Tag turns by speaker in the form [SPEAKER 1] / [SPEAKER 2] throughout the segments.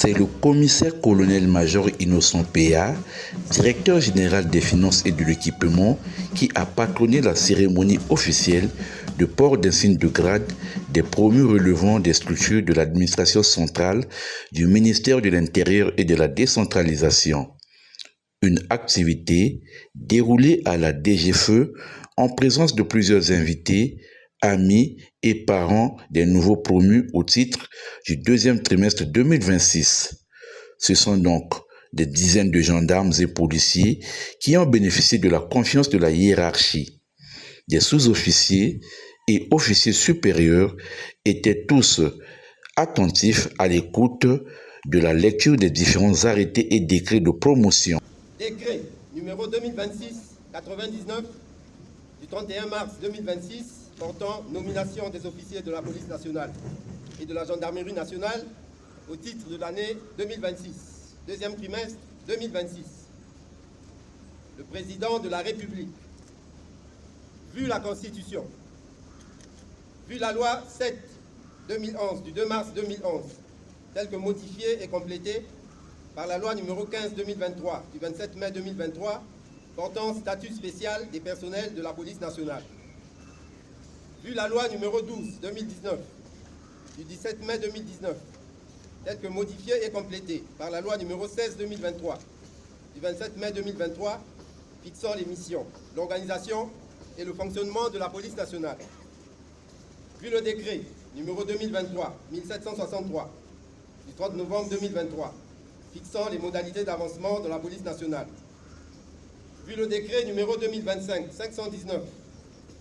[SPEAKER 1] C'est le commissaire-colonel-major Innocent Péa, directeur général des finances et de l'équipement, qui a patronné la cérémonie officielle de port d'insigne de grade des promus relevant des structures de l'administration centrale du ministère de l'Intérieur et de la décentralisation. Une activité déroulée à la DGFE en présence de plusieurs invités, amis et parents des nouveaux promus au titre du deuxième trimestre 2026. Ce sont donc des dizaines de gendarmes et policiers qui ont bénéficié de la confiance de la hiérarchie. Des sous-officiers et officiers supérieurs étaient tous attentifs à l'écoute de la lecture des différents arrêtés et décrets de promotion.
[SPEAKER 2] Décret numéro 2026-99 du 31 mars 2026 portant nomination des officiers de la police nationale et de la gendarmerie nationale au titre de l'année 2026, deuxième trimestre 2026. Le président de la République, vu la Constitution, vu la loi 7/2011 du 2 mars 2011, telle que modifiée et complétée par la loi numéro 15/2023 du 27 mai 2023 portant statut spécial des personnels de la police nationale. Vu la loi numéro 12/2019 du 17 mai 2019 telle que modifiée et complétée par la loi numéro 16/2023 du 27 mai 2023 fixant les missions, l'organisation et le fonctionnement de la police nationale. Vu le décret numéro 2023-1763 du 30 novembre 2023 fixant les modalités d'avancement de la police nationale. Vu le décret numéro 2025-519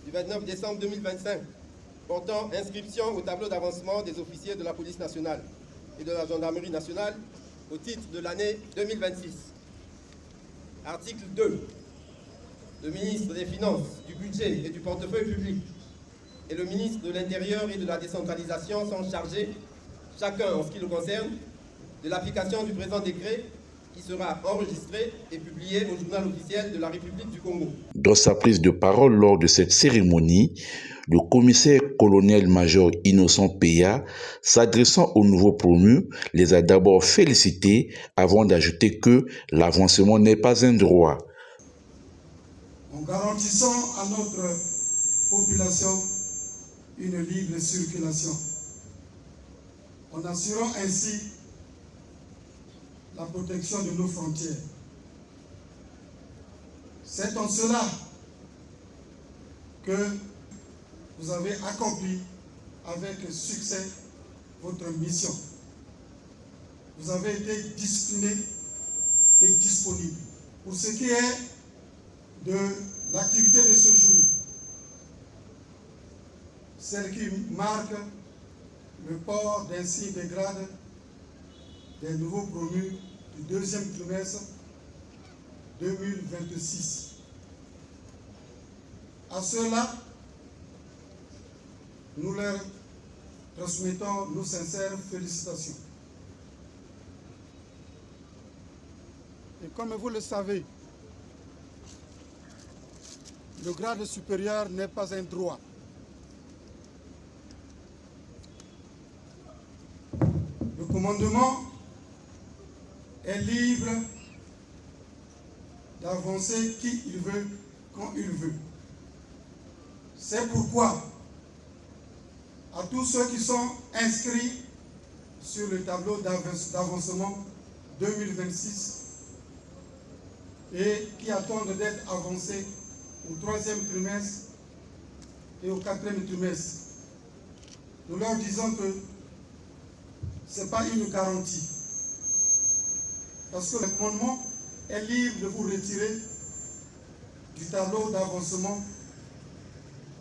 [SPEAKER 2] du 29 décembre 2025 portant inscription au tableau d'avancement des officiers de la police nationale et de la gendarmerie nationale au titre de l'année 2026. Article 2. Le ministre des Finances, du Budget et du Portefeuille public et le ministre de l'Intérieur et de la décentralisation sont chargés, chacun en ce qui le concerne, de l'application du présent décret qui sera enregistré et publié au journal officiel de la République du Congo.
[SPEAKER 1] Dans sa prise de parole lors de cette cérémonie, le commissaire-colonel-major Innocent Péa, s'adressant aux nouveaux promus, les a d'abord félicités avant d'ajouter que l'avancement n'est pas un droit.
[SPEAKER 3] En garantissant à notre population une libre circulation, en assurant ainsi la protection de nos frontières. C'est en cela que vous avez accompli avec succès votre mission. Vous avez été discipliné et disponible. Pour ce qui est de l'activité de ce jour, celle qui marque le port d'insigne de grade des nouveaux promus du deuxième trimestre 2026. À ceux-là, nous leur transmettons nos sincères félicitations. Et comme vous le savez, le grade supérieur n'est pas un droit. Le commandement est libre d'avancer qui il veut, quand il veut. C'est pourquoi, à tous ceux qui sont inscrits sur le tableau d'avancement 2026 et qui attendent d'être avancés au troisième trimestre et au quatrième trimestre, nous leur disons que ce n'est pas une garantie. Parce que le commandement est libre de vous retirer du tableau d'avancement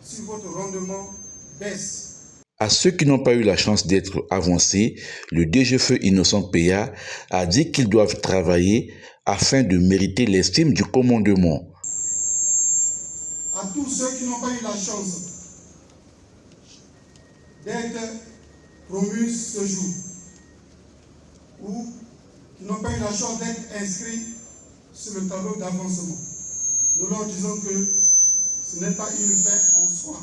[SPEAKER 3] si votre rendement baisse.
[SPEAKER 1] À ceux qui n'ont pas eu la chance d'être avancés, le DGFE Innocent Péa a dit qu'ils doivent travailler afin de mériter l'estime du commandement.
[SPEAKER 3] À tous ceux qui n'ont pas eu la chance d'être promus ce jour, ou qui n'ont pas eu la chance d'être inscrits sur le tableau d'avancement, nous leur disons que ce n'est pas une fin en soi.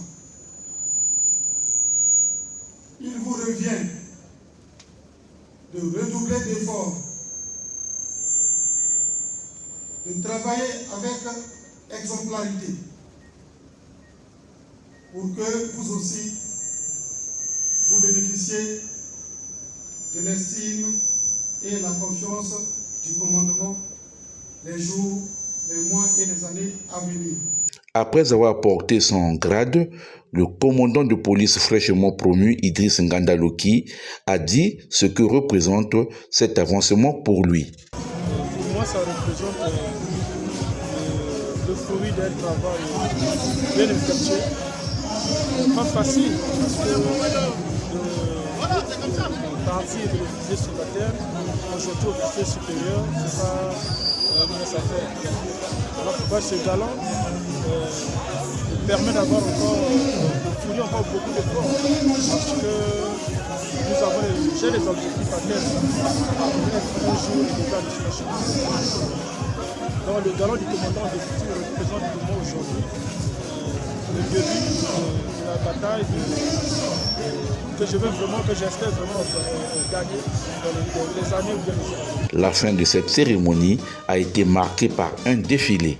[SPEAKER 3] Il vous revient de redoubler d'efforts, de travailler avec exemplarité pour que vous aussi, vous bénéficiez de l'estime et la confiance du commandement les jours, les mois et les années à venir.
[SPEAKER 1] Après avoir porté son grade, le commandant de police fraîchement promu, Idriss Ngandaloki, a dit ce que représente cet avancement pour lui.
[SPEAKER 4] Pour moi, ça représente le fruit d'un travail bien effectué. Pas facile, parce que partir de l'officier subalterne, aujourd'hui officier supérieur, c'est pas une mince affaire. Alors pourquoi ce galant permet d'avoir encore, de fournir encore beaucoup d'efforts, parce que j'ai des objectifs à terre pour un jour les états de situation. Donc le galant du commandant de futur représente pour moi aujourd'hui le début de la bataille que je veux vraiment, que j'espère vraiment gagner dans les années où viennent.
[SPEAKER 1] La fin de cette cérémonie a été marquée par un défilé.